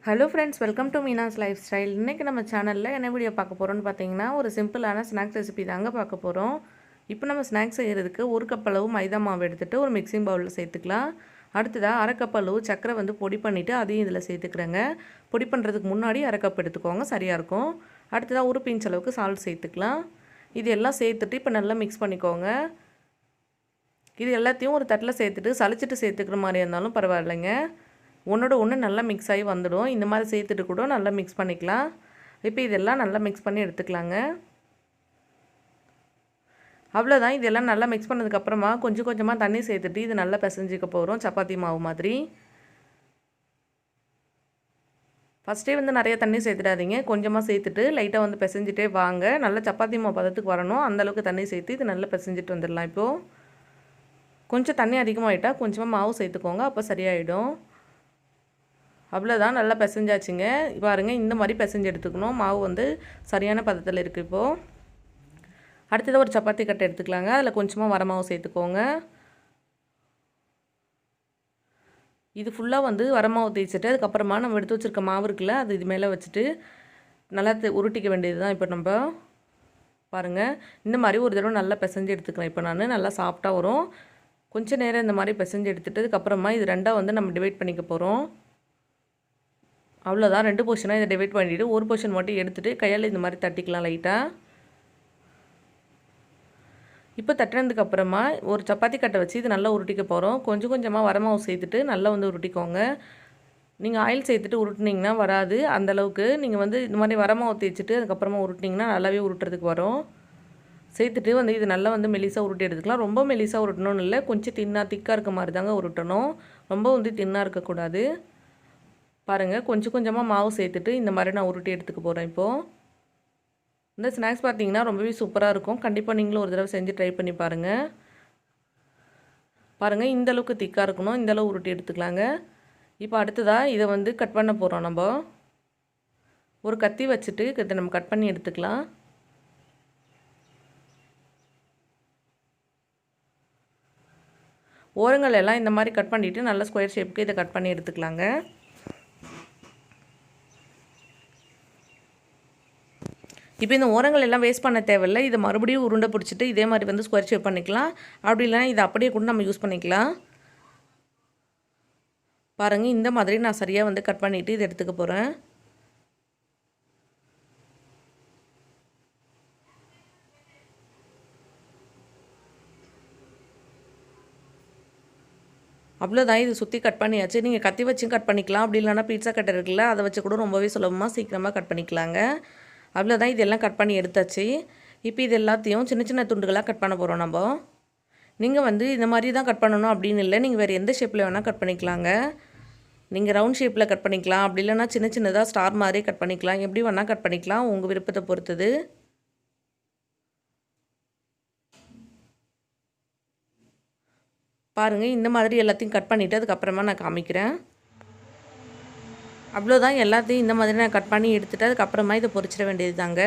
Hello friends, welcome to Meena's life style. இன்றைக்கி நம்ம சேனலில் என்ன வீடியோ பார்க்க போகிறோன்னு பார்த்தீங்கன்னா, ஒரு சிம்பிளான ஸ்நாக்ஸ் ரெசிபி தாங்க பார்க்க போகிறோம். இப்போ நம்ம ஸ்நாக்ஸ் செய்கிறதுக்கு 1 கப் அளவு மைதா மாவு எடுத்துகிட்டு ஒரு மிக்சிங் பவுலில் சேர்த்துக்கலாம். அடுத்ததாக 1/2 கப் அளவு சர்க்கரை போடி பண்ணிவிட்டு அதையும் இதில் சேர்த்துக்கிறேங்க. பொடி பண்ணுறதுக்கு முன்னாடி 1/2 கப் எடுத்துக்கோங்க, சரியாக இருக்கும். அடுத்ததாக ஒரு பிஞ்ச் அளவுக்கு சால்ட் சேர்த்துக்கலாம். இது எல்லாம் சேர்த்துட்டு இப்போ நல்லா மிக்ஸ் பண்ணிக்கோங்க. இது எல்லாத்தையும் ஒரு தட்டில் சேர்த்துட்டு சளிச்சிட்டு சேர்த்துக்கிற மாதிரி இருந்தாலும் பரவாயில்லைங்க. ஒன்றோட ஒன்று நல்லா மிக்ஸ் ஆகி வந்துடும். இந்த மாதிரி சேர்த்துட்டு கூட நல்லா மிக்ஸ் பண்ணிக்கலாம். இப்போ இதெல்லாம் நல்லா மிக்ஸ் பண்ணி எடுத்துக்கலாங்க. அவ்வளோதான். இதெல்லாம் நல்லா மிக்ஸ் பண்ணதுக்கப்புறமா கொஞ்சம் கொஞ்சமாக தண்ணி சேர்த்துட்டு இது நல்லா பிசைஞ்சிக்க போகிறோம், சப்பாத்தி மாவு மாதிரி. ஃபஸ்ட்டே நிறைய தண்ணி சேர்த்துடாதீங்க. கொஞ்சமாக சேர்த்துட்டு லைட்டாக பிசைஞ்சிட்டே வாங்க. நல்லா சப்பாத்தி மாவு பதத்துக்கு வரணும். அந்தளவுக்கு தண்ணி சேர்த்து இது நல்லா பிசைஞ்சிட்டு வந்துடலாம். இப்போது கொஞ்சம் தண்ணி அதிகமாகிட்டால் கொஞ்சமாக மாவு சேர்த்துக்கோங்க, அப்போ சரியாயிடும். அவ்வளோதான், நல்லா பிசைஞ்சாச்சுங்க. பாருங்கள், இந்த மாதிரி பிசைஞ்சு எடுத்துக்கணும். மாவு சரியான பதத்தில் இருக்குது. இப்போது அடுத்ததாக ஒரு சப்பாத்தி கட்டை எடுத்துக்கலாங்க. அதில் கொஞ்சமாக வரமாவு சேர்த்துக்கோங்க. இது ஃபுல்லாக வரமாவு தேய்ச்சிட்டு அதுக்கப்புறமா நம்ம எடுத்து வச்சுருக்க மாவு இருக்குல்ல, அது இது மேலே வச்சுட்டு நல்லா உருட்டிக்க வேண்டியது தான். இப்போ நம்ம பாருங்கள், இந்த மாதிரி ஒரு தடவை நல்லா பிசைஞ்சு எடுத்துக்கலாம். இப்போ நான் நல்லா சாஃப்டாக வரும். கொஞ்சம் நேரம் இந்த மாதிரி பிசைஞ்சு எடுத்துகிட்டு அதுக்கப்புறமா இது ரெண்டாக நம்ம டிவைட் பண்ணிக்க போகிறோம். அவ்வளோதான், 2 போர்ஷனாக இதை டிவைட் பண்ணிவிட்டு ஒரு போர்ஷன் மட்டும் எடுத்துகிட்டு கையால் இந்த மாதிரி தட்டிக்கலாம் லைட்டாக. இப்போ தட்டினதுக்கப்புறமா ஒரு சப்பாத்தி கட்டை வச்சு இது நல்லா உருட்டிக்க போகிறோம். கொஞ்சம் கொஞ்சமாக வரமாவு சேர்த்துட்டு நல்லா உருட்டிக்கோங்க. நீங்கள் ஆயில் சேர்த்துட்டு உருட்டினீங்கன்னா வராது அந்தளவுக்கு. நீங்கள் இந்த மாதிரி வரமாவு தேய்ச்சிட்டு அதுக்கப்புறமா உருட்டினீங்கன்னா நல்லாவே உருட்டுறதுக்கு வரும். சேர்த்துட்டு இது நல்லா மெலிசாக உருட்டி எடுத்துக்கலாம். ரொம்ப மெலிசாக உருட்டணும்னு இல்லை, கொஞ்சம் திக்காக இருக்க மாதிரி தாங்க உருட்டணும். ரொம்ப தின்னாக இருக்கக்கூடாது. பாருங்கள், கொஞ்சம் கொஞ்சமாக மாவு சேர்த்துட்டு இந்த மாதிரி நான் உருட்டி எடுத்துக்க போகிறேன். இப்போது இந்த ஸ்நாக்ஸ் பார்த்தீங்கன்னா ரொம்பவே சூப்பராக இருக்கும். கண்டிப்பாக நீங்களும் ஒரு தடவை செஞ்சு ட்ரை பண்ணி பாருங்கள். பாருங்கள், இந்தளவுக்கு திக்காக இருக்கணும். இந்தளவு உருட்டி எடுத்துக்கலாங்க. இப்போ அடுத்ததாக இதை கட் பண்ண போகிறோம். நம்ம ஒரு கத்தி வச்சுட்டு இதை நம்ம கட் பண்ணி எடுத்துக்கலாம். ஓரங்கள் எல்லாம் இந்த மாதிரி கட் பண்ணிவிட்டு நல்லா ஸ்கொயர் ஷேப்புக்கு இதை கட் பண்ணி எடுத்துக்கலாங்க. இப்போ இந்த ஓரங்கள் எல்லாம் வேஸ்ட் பண்ண தேவையில்லை. இதை மறுபடியும் உருண்டை பிடிச்சிட்டு இதே மாதிரி ஸ்கொயர் ஷேப் பண்ணிக்கலாம். அப்படி இல்லைனா இதை அப்படியே கூட நம்ம யூஸ் பண்ணிக்கலாம். பாருங்கள், இந்த மாதிரி நான் சரியாக கட் பண்ணிவிட்டு இதை எடுத்துக்க போகிறேன். அவ்வளோதான், இது சுற்றி கட் பண்ணியாச்சு. நீங்கள் கத்தி வச்சும் கட் பண்ணிக்கலாம். அப்படி இல்லைனா பீட்சா கட்டர் இருக்குல்ல, அதை வச்சு கூட ரொம்பவே சுலபமாக சீக்கிரமாக கட் பண்ணிக்கலாங்க. அவ்வளோதான், இதெல்லாம் கட் பண்ணி எடுத்தாச்சு. இப்போ இது எல்லாத்தையும் சின்ன சின்ன துண்டுகளாக கட் பண்ண போகிறோம். நம்ம நீங்கள் இந்த மாதிரி தான் கட் பண்ணணும் அப்படின்னு இல்லை, நீங்கள் வேறு எந்த ஷேப்பில் வேணால் கட் பண்ணிக்கலாங்க. நீங்கள் ரவுண்ட் ஷேப்பில் கட் பண்ணிக்கலாம், அப்படி இல்லைனா சின்ன சின்னதாக ஸ்டார் மாதிரி கட் பண்ணிக்கலாம். எப்படி வேணால் கட் பண்ணிக்கலாம், உங்கள் விருப்பத்தை பொறுத்தது. பாருங்கள், இந்த மாதிரி எல்லாத்தையும் கட் பண்ணிவிட்டு அதுக்கப்புறமா நான் காமிக்கிறேன். அவ்வளோதான், எல்லாத்தையும் இந்த மாதிரி நான் கட் பண்ணி எடுத்துகிட்டு அதுக்கப்புறமா இதை பொரிச்சிட வேண்டியது தாங்க.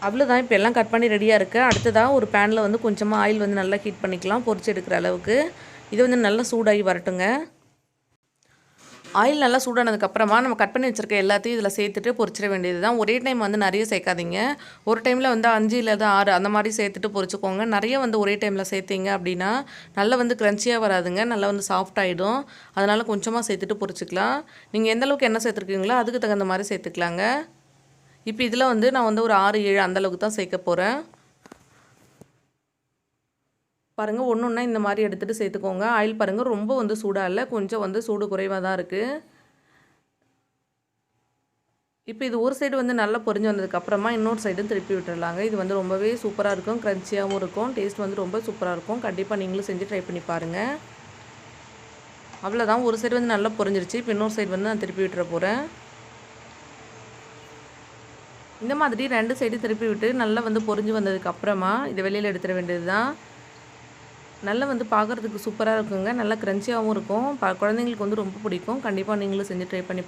அவ்வளோதான், இப்போ எல்லாம் கட் பண்ணி ரெடியாக இருக்குது. அடுத்ததாக ஒரு பேனில் கொஞ்சமாக ஆயில் நல்லா ஹீட் பண்ணிக்கலாம், பொரிச்சு எடுக்கிற அளவுக்கு. இது நல்லா சூடாகி வரட்டுங்க. ஆயில் நல்லா சூடானதுக்கப்புறமா நம்ம கட் பண்ணி வச்சுருக்க எல்லாத்தையும் இதில் சேர்த்துட்டு பொரிச்சிட வேண்டியது தான். ஒரே டைம் நிறைய சேர்க்காதீங்க. ஒரு டைமில் 5 இல்லை 6 அந்த மாதிரி சேர்த்துட்டு பொரிச்சுக்கோங்க. நிறைய ஒரே டைமில் சேர்த்திங்க அப்படின்னா நல்லா க்ரன்ச்சியாக வராதுங்க, நல்லா சாஃப்ட் ஆகிடும். அதனால் கொஞ்சமாக சேர்த்துட்டு பொரிச்சிக்கலாம். நீங்கள் எந்தளவுக்கு எண்ணெய் சேர்த்துருக்கீங்களோ அதுக்கு தகுந்த மாதிரி சேர்த்துக்கலாங்க. இப்போ இதில் நான் ஒரு 6 7 அந்தளவுக்கு தான் சேர்க்க போகிறேன். பாருங்கள், ஒன்று ஒன்றா இந்த மாதிரி எடுத்துகிட்டு சேர்த்துக்கோங்க. ஆயில் பாருங்கள், ரொம்ப சூடாக இல்லை, கொஞ்சம் சூடு குறைவாக தான் இருக்குது. இப்போ இது ஒரு சைடு நல்லா பொரிஞ்சு வந்ததுக்கப்புறமா இன்னொரு சைடும் திருப்பி விட்டுடலாங்க. இது ரொம்பவே சூப்பராக இருக்கும், க்ரன்ச்சியாகவும் இருக்கும், டேஸ்ட் ரொம்ப சூப்பராக இருக்கும். கண்டிப்பாக நீங்களும் செஞ்சு ட்ரை பண்ணி பாருங்கள். அவ்வளோதான், ஒரு சைடு நல்லா பொரிஞ்சிருச்சு. இப்போ இன்னொரு சைடு நான் திருப்பி விட்டுற போகிறேன். இந்த மாதிரி 2 சைடு திருப்பி விட்டு நல்லா பொரிஞ்சு வந்ததுக்கப்புறமா இதை வெளியில் எடுத்துட வேண்டியது தான். நல்லா பார்க்குறதுக்கு சூப்பராக இருக்குங்க, நல்லா க்ரன்ச்சியாகவும் இருக்கும். குழந்தைங்களுக்கு ரொம்ப பிடிக்கும். கண்டிப்பாக நீங்களும் செஞ்சு ட்ரை பண்ணி